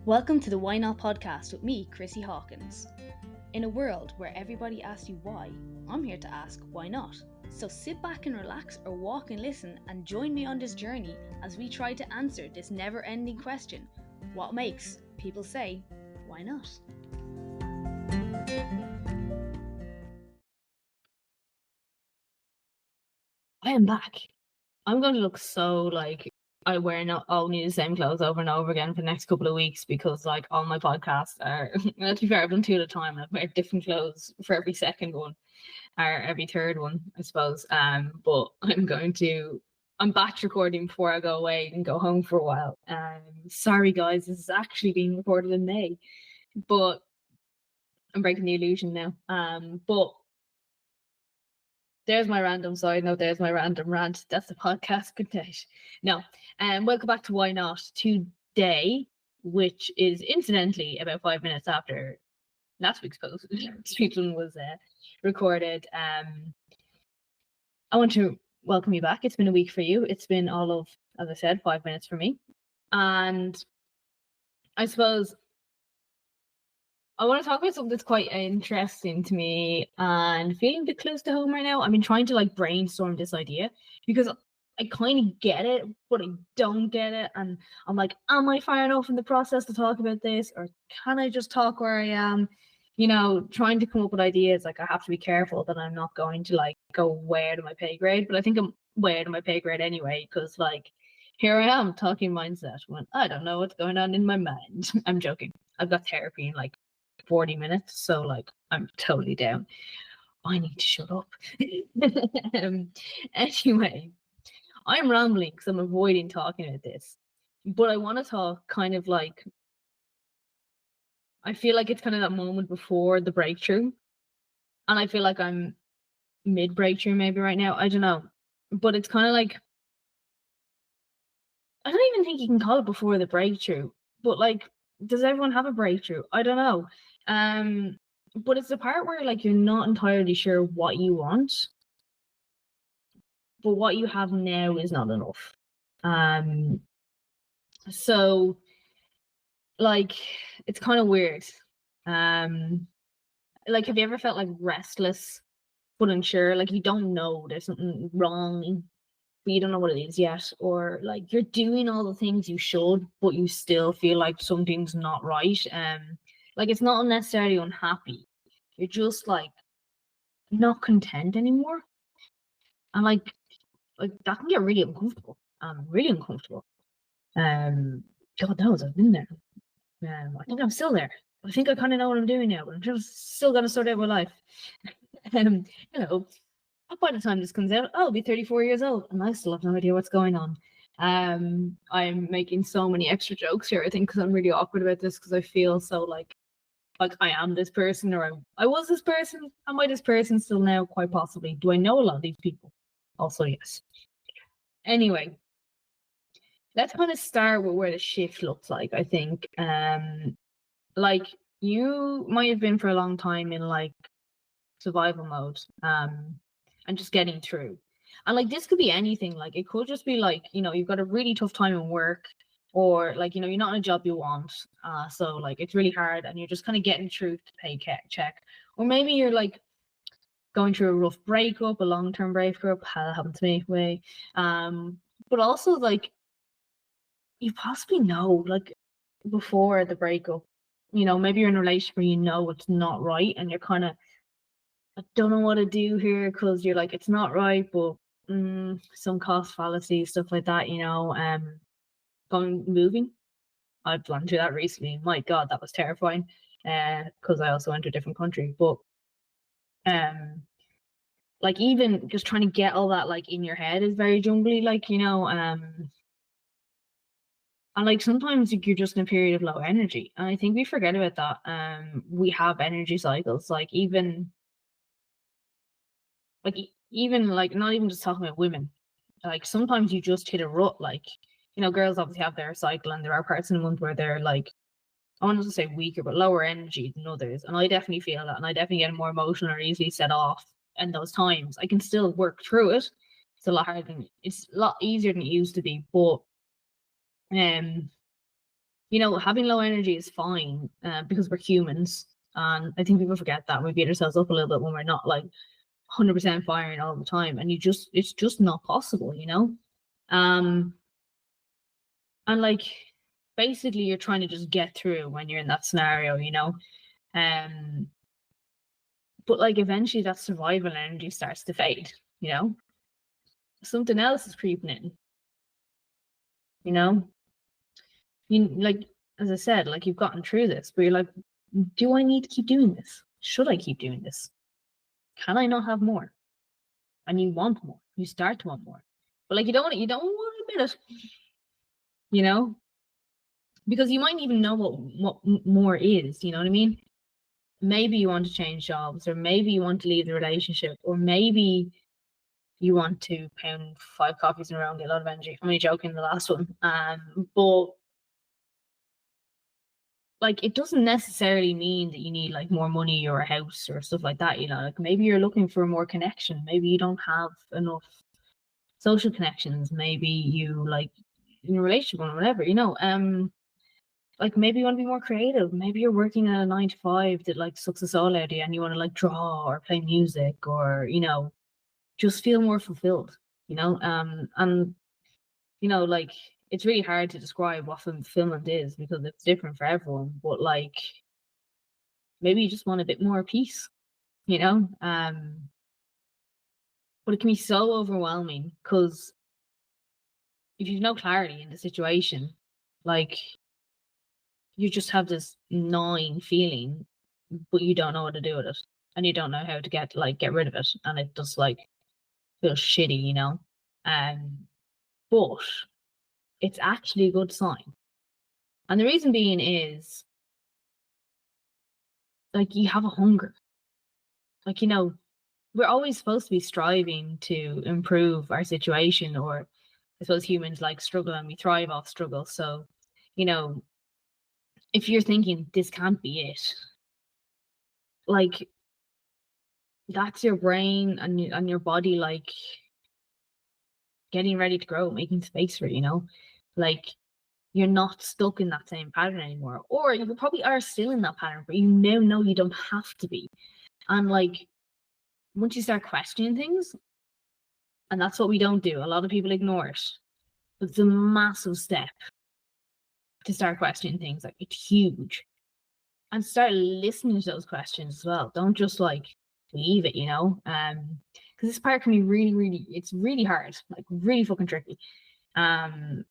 Welcome to the Why Not podcast with me, Chrissy Hawkins. In a world where everybody asks you why, I'm here to ask why not. So sit back and relax or walk and listen and join me on this journey as we try to answer this never-ending question: what makes people say, why not? I am back. I'm going to look so like I wear not only the same clothes over and over again for the next couple of weeks because like all my podcasts are well, to be fair, I've done two at a time and I've wear different clothes for every second one or every third one, I suppose. But I'm batch recording before I go away and go home for a while. Sorry guys, this is actually being recorded in May. But I'm breaking the illusion now. But there's my random side note. There's my random rant. That's the podcast. Good night. No. Welcome back to Why Not today, which is incidentally about 5 minutes after last week's post. Last week's one was recorded. I want to welcome you back. It's been a week for you. It's been all of, as I said, 5 minutes for me. And I suppose I want to talk about something that's quite interesting to me and feeling a bit close to home right now. I've been trying to like brainstorm this idea because I kind of get it, but I don't get it. And I'm like, am I far enough in the process to talk about this? Or can I just talk where I am? You know, trying to come up with ideas. Like I have to be careful that I'm not going to like go way out of my pay grade, but I think I'm way out of my pay grade anyway, because like here I am talking mindset when I don't know what's going on in my mind. I'm joking. I've got therapy in like 40 minutes, so like I'm totally down. I need to shut up. Anyway, I'm rambling because I'm avoiding talking about this, but I want to talk kind of like I feel like it's kind of that moment before the breakthrough, and I feel like I'm mid breakthrough maybe right now. I don't know, but it's kind of like I don't even think you can call it before the breakthrough, but like, does everyone have a breakthrough? I don't know. Um, but it's the part where like you're not entirely sure what you want, but what you have now is not enough. Um, so like it's kind of weird. Um, like have you ever felt like restless but unsure? Like you don't know there's something wrong, but you don't know what it is yet, or like you're doing all the things you should, but you still feel like something's not right. Like it's not necessarily unhappy. You're just like not content anymore. And like that can get really uncomfortable. Really uncomfortable. God knows I've been there. I think I'm still there. I think I kind of know what I'm doing now, but I'm just still gonna sort out my life. um, you know, by the time this comes out, I'll be 34 years old, and I still have no idea what's going on. I'm making so many extra jokes here, I think, because I'm really awkward about this because I feel so like I am this person, or I was this person. Am I this person still now? Quite possibly. Do I know a lot of these people? Also, yes. Anyway, let's kind of start with where the shift looks like. I think, like you might have been for a long time in like survival mode, and just getting through. And like this could be anything. Like it could just be like you've got a really tough time in work, or like you're not in a job you want, so like it's really hard, and you're just kind of getting through to pay check. Or maybe you're like going through a rough breakup, a long-term breakup. That happened to me way. But also like you possibly know like before the breakup, maybe you're in a relationship where it's not right, and you're kind of I don't know what to do here because you're like, it's not right, but some cost fallacy, stuff like that, moving. I've gone through that recently. My God, that was terrifying. Because I also went to a different country. But like even just trying to get all that like in your head is very jungly, and like sometimes you're just in a period of low energy. And I think we forget about that. We have energy cycles, even like not even just talking about women, like sometimes you just hit a rut. Like girls obviously have their cycle, and there are parts in the month where they're like, I wanted to say weaker but lower energy than others, and I definitely feel that, and I definitely get more emotional or easily set off in those times. I can still work through it. It's a lot easier than it used to be, but having low energy is fine, because we're humans. And I think people forget that we beat ourselves up a little bit when we're not like 100% firing all the time. And it's just not possible. Um, and like basically you're trying to just get through when you're in that scenario. Um, but like eventually that survival energy starts to fade. Something else is creeping in, you know? Like, as I said, like you've gotten through this, but you're like, do I need to keep doing this? Should I keep doing this? Can I not have more? And you want more. You start to want more. But like you don't want to admit it, you know? Because you might even know what more is, you know what I mean? Maybe you want to change jobs, or maybe you want to leave the relationship, or maybe you want to pound 5 coffees in a row and get a lot of energy. I'm only joking, the last one. But like it doesn't necessarily mean that you need like more money or a house or stuff like that. Like maybe you're looking for more connection. Maybe you don't have enough social connections. Maybe you like in a relationship or whatever. Like maybe you want to be more creative. Maybe you're working at a 9 to 5 that like sucks the soul out of you, and you want to like draw or play music, or just feel more fulfilled. And like it's really hard to describe what fulfillment is because it's different for everyone. But like maybe you just want a bit more peace, you know? But it can be so overwhelming because if you've no clarity in the situation, like you just have this gnawing feeling, but you don't know what to do with it. And you don't know how to get rid of it. And it just like feels shitty. But it's actually a good sign. And the reason being is like you have a hunger. Like, we're always supposed to be striving to improve our situation, or I suppose humans like struggle and we thrive off struggle. So, you know, if you're thinking this can't be it, like that's your brain and your body like getting ready to grow, making space for it. Like you're not stuck in that same pattern anymore. Or you probably are still in that pattern, but you now know you don't have to be. And like once you start questioning things, and that's what we don't do. A lot of people ignore it. It's a massive step to start questioning things. Like it's huge. And start listening to those questions as well. Don't just like leave it. Because this part can be really, really, it's really hard, like really fucking tricky. And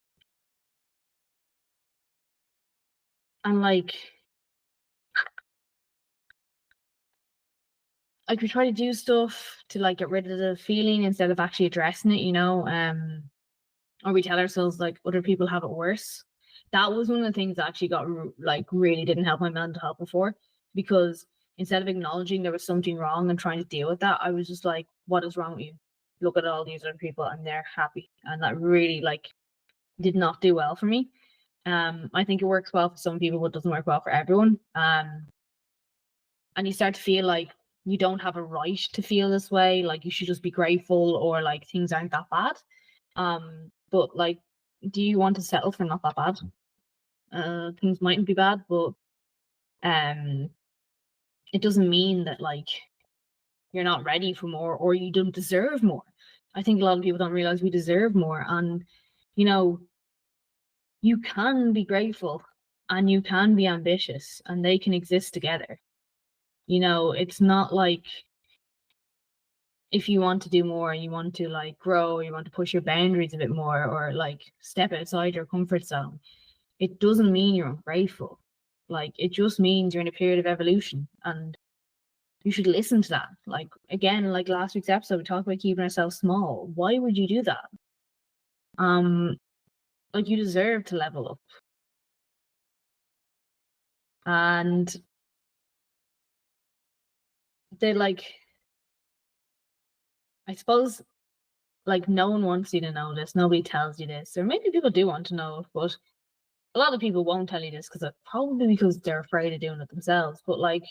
like we try to do stuff to like get rid of the feeling instead of actually addressing it. Or we tell ourselves like other people have it worse. That was one of the things that actually got like really didn't help my mental health before, because instead of acknowledging there was something wrong and trying to deal with that, I was just like, what is wrong with you? Look at all these other people and they're happy. And that really like did not do well for me. I think it works well for some people, but doesn't work well for everyone. And you start to feel like you don't have a right to feel this way, like you should just be grateful, or like things aren't that bad. But like, do you want to settle for not that bad? Things mightn't be bad, but it doesn't mean that like you're not ready for more or you don't deserve more. I think a lot of people don't realize we deserve more. And you can be grateful and you can be ambitious, and they can exist together. It's not like if you want to do more, you want to like grow, you want to push your boundaries a bit more, or like step outside your comfort zone, it doesn't mean you're ungrateful. Like it just means you're in a period of evolution, and you should listen to that. Like again, like last week's episode, we talked about keeping ourselves small. Why would you do that? Like you deserve to level up. And they like, I suppose, like no one wants you to know this. Nobody tells you this, or maybe people do want to know it, but a lot of people won't tell you this probably because they're afraid of doing it themselves. But like,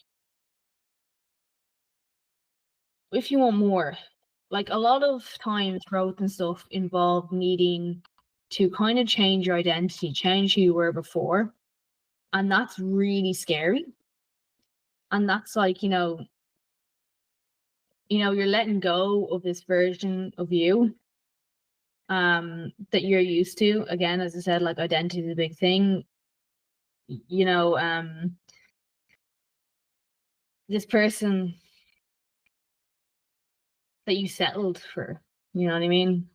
if you want more, like a lot of times growth and stuff involve needing to kind of change your identity, change who you were before. And that's really scary. And that's like, you're letting go of this version of you that you're used to. Again, as I said, like identity is a big thing. You know, this person that you settled for, you know what I mean?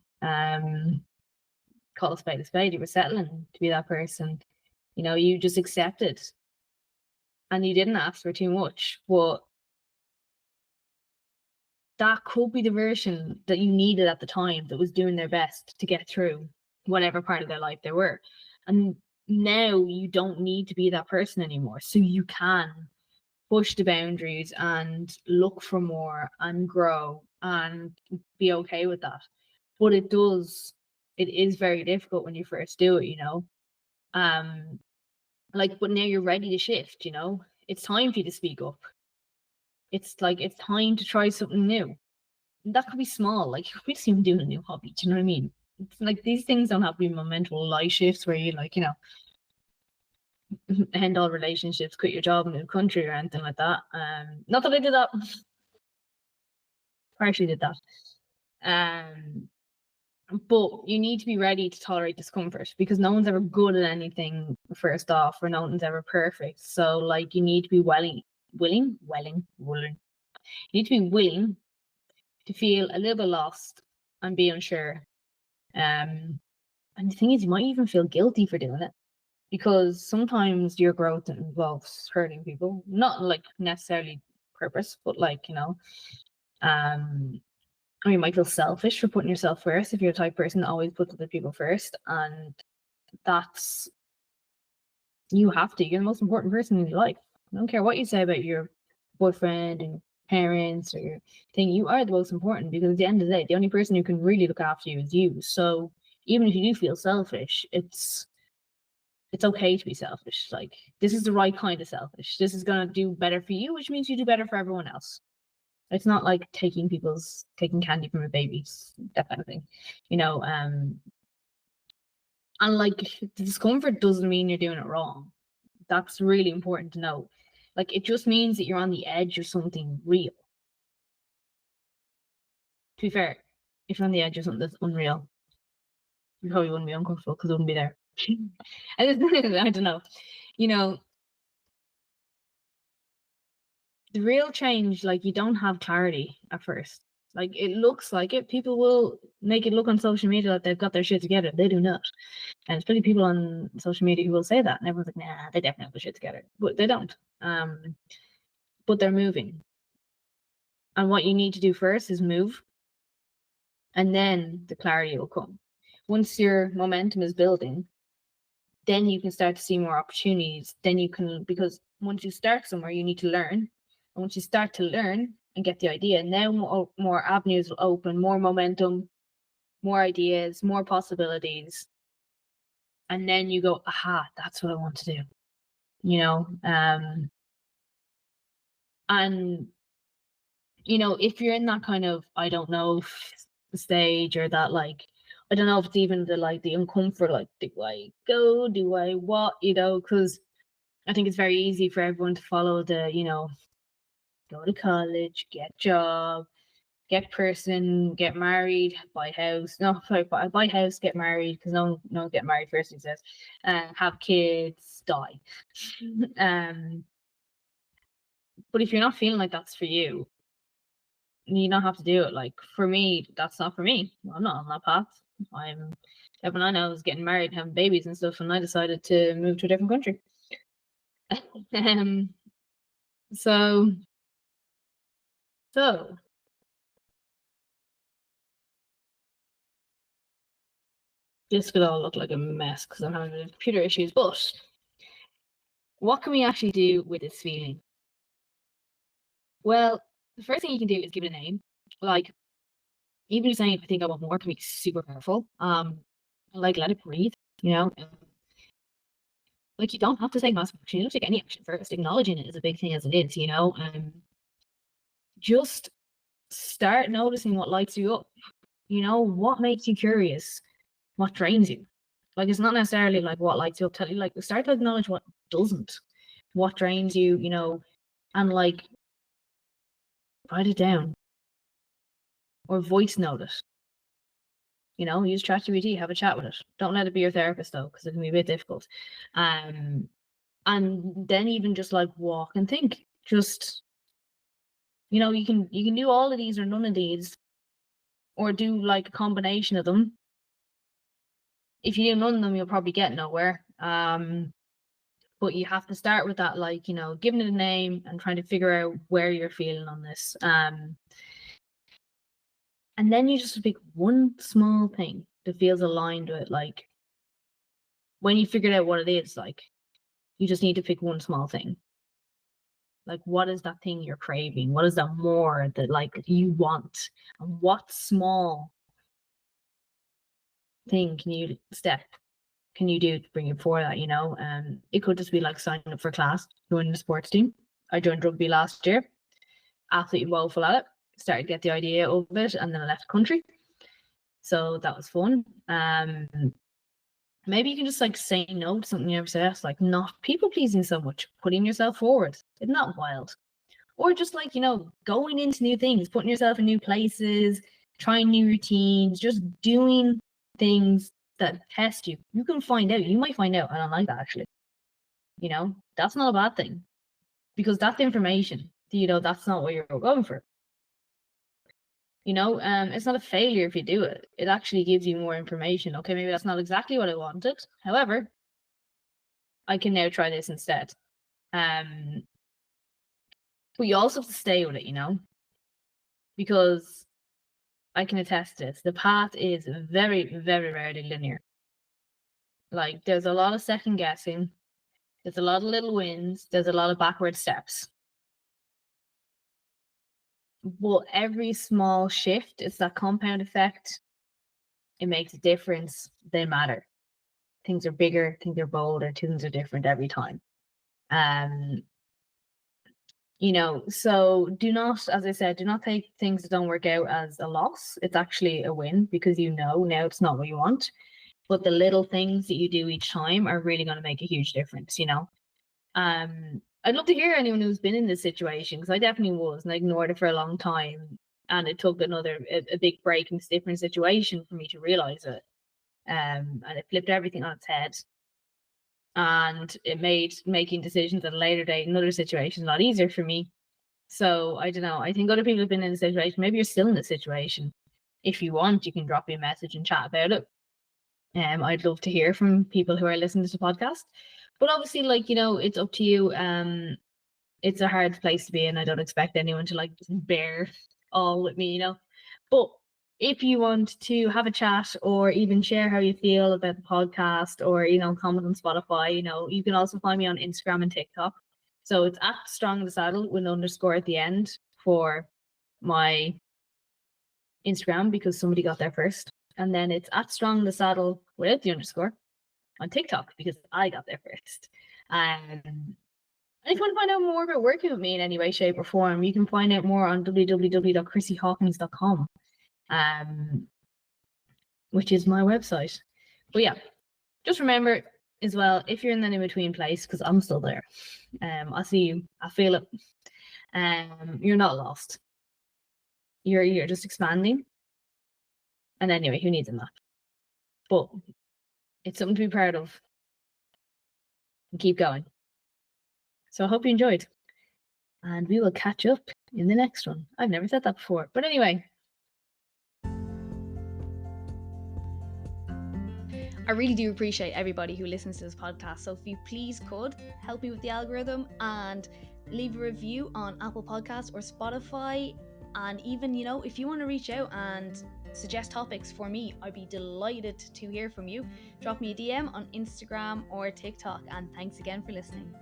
Call a spade a spade. You were settling to be that person. You just accepted and you didn't ask for too much. But that could be the version that you needed at the time that was doing their best to get through whatever part of their life they were. And now you don't need to be that person anymore. So you can push the boundaries and look for more and grow and be okay with that. But it is very difficult when you first do it, but now you're ready to shift, it's time for you to speak up. It's like, it's time to try something new. That could be small, like you could be just even doing a new hobby. Do you know what I mean? It's like these things don't have to be monumental life shifts where you end all relationships, quit your job in a new country or anything like that. Not that I did that. Partially did that. But you need to be ready to tolerate discomfort because no one's ever good at anything first off, or no one's ever perfect. So like you need to be willing. You need to be willing to feel a little bit lost and be unsure. And the thing is, you might even feel guilty for doing it because sometimes your growth involves hurting people, not like necessarily purpose, but like, or you might feel selfish for putting yourself first if you're the type of person that always puts other people first. And that's, you have to. You're the most important person in your life. I don't care what you say about your boyfriend and parents or your thing. You are the most important because at the end of the day, the only person who can really look after you is you. So even if you do feel selfish, it's okay to be selfish. Like, this is the right kind of selfish. This is going to do better for you, which means you do better for everyone else. It's not like taking candy from a baby, that kind of thing, and like the discomfort doesn't mean you're doing it wrong. That's really important to know. Like, it just means that you're on the edge of something real. To be fair, if you're on the edge of something that's unreal, you probably wouldn't be uncomfortable because it wouldn't be there. I don't know. The real change, like, you don't have clarity at first. Like, it looks like it. People will make it look on social media like they've got their shit together. They do not. And especially people on social media who will say that. And everyone's like, nah, they definitely have their shit together. But they don't. But they're moving. And what you need to do first is move. And then the clarity will come. Once your momentum is building, then you can start to see more opportunities. Then you can, because once you start somewhere, you need to learn. And once you start to learn and get the idea, now more avenues will open, more momentum, more ideas, more possibilities. And then you go, aha, that's what I want to do. And if you're in that kind of, I don't know, the stage, or that, like, I don't know if it's even the uncomfort, like, do I go, do I what, because I think it's very easy for everyone to follow the, go to college, get a job, get person, get married, buy house. No, sorry, buy house, get married, because no one get married first, he says. Have kids, die. But if you're not feeling like that's for you, you don't have to do it. Like, for me, that's not for me. I'm not on that path. Everyone I know is getting married, having babies and stuff, and I decided to move to a different country. So this could all look like a mess because I'm having computer issues, but what can we actually do with this feeling? Well, the first thing you can do is give it a name. Like, even just saying, I think I want more, can be super powerful. Like, let it breathe, like, you don't have to take massive action. You don't take any action first. Acknowledging it is a big thing as it is, just start noticing what lights you up. What makes you curious, what drains you. Like, it's not necessarily like what lights you up. Start to acknowledge what doesn't, what drains you, and like write it down or voice note it. Use ChatGPT, have a chat with it. Don't let it be your therapist though, because it can be a bit difficult. And then even just like walk and think. Just you can do all of these or none of these, or do like a combination of them. If you do none of them, you'll probably get nowhere. But you have to start with that, like, giving it a name and trying to figure out where you're feeling on this. And then you just pick one small thing that feels aligned with it. Like when you figured out what it is, like you just need to pick one small thing. Like, what is that thing you're craving? What is that more that like you want? And what small thing can you do to bring it for that? It could just be like signing up for class, joining the sports team. I joined rugby last year, absolutely woeful at it. Started to get the idea of it, and then I left the country. So that was fun. Maybe you can just like say no to something you ever said, like not people pleasing so much, putting yourself forward. Isn't that wild? Or just like, going into new things, putting yourself in new places, trying new routines, just doing things that test you. You can find out. You might find out, I don't like that actually. That's not a bad thing, because that's information. That's not what you're going for. It's not a failure if you do it. It actually gives you more information. Okay, maybe that's not exactly what I wanted. However, I can now try this instead. But you also have to stay with it, because I can attest to this. The path is very, very rarely linear. Like, there's a lot of second guessing. There's a lot of little wins. There's a lot of backward steps. But every small shift, it's that compound effect. It makes a difference. They matter. Things are bigger, things are bolder, things are different every time. So do not, as I said, do not take things that don't work out as a loss. It's actually a win, because now it's not what you want. But the little things that you do each time are really going to make a huge difference. I'd love to hear anyone who's been in this situation, because I definitely was, and I ignored it for a long time, and it took a big break in a different situation for me to realize it. And it flipped everything on its head, and it made making decisions at a later date in other situations a lot easier for me. So I don't know. I think other people have been in the situation. Maybe you're still in the situation. If you want, you can drop me a message and chat about it. I'd love to hear from people who are listening to the podcast. But obviously, it's up to you. It's a hard place to be in. I don't expect anyone to just bear all with me, But if you want to have a chat or even share how you feel about the podcast, or comment on Spotify, you can also find me on Instagram and TikTok. So it's at Strong the Saddle with an _ at the end for my Instagram, because somebody got there first. And then it's at Strong the Saddle without the _ on TikTok, because I got there first. And if you want to find out more about working with me in any way, shape, or form, you can find out more on www.chrissyhawkins.com, which is my website. But yeah, just remember as well, if you're in that in-between place, because I'm still there, I see you, I feel it, you're not lost. You're just expanding. And anyway, who needs a map? But it's something to be proud of. And keep going. So I hope you enjoyed. And we will catch up in the next one. I've never said that before. But anyway. I really do appreciate everybody who listens to this podcast. So if you please could help me with the algorithm and leave a review on Apple Podcasts or Spotify. And even, if you want to reach out and suggest topics for me, I'd be delighted to hear from you. Drop me a DM on Instagram or TikTok. And thanks again for listening.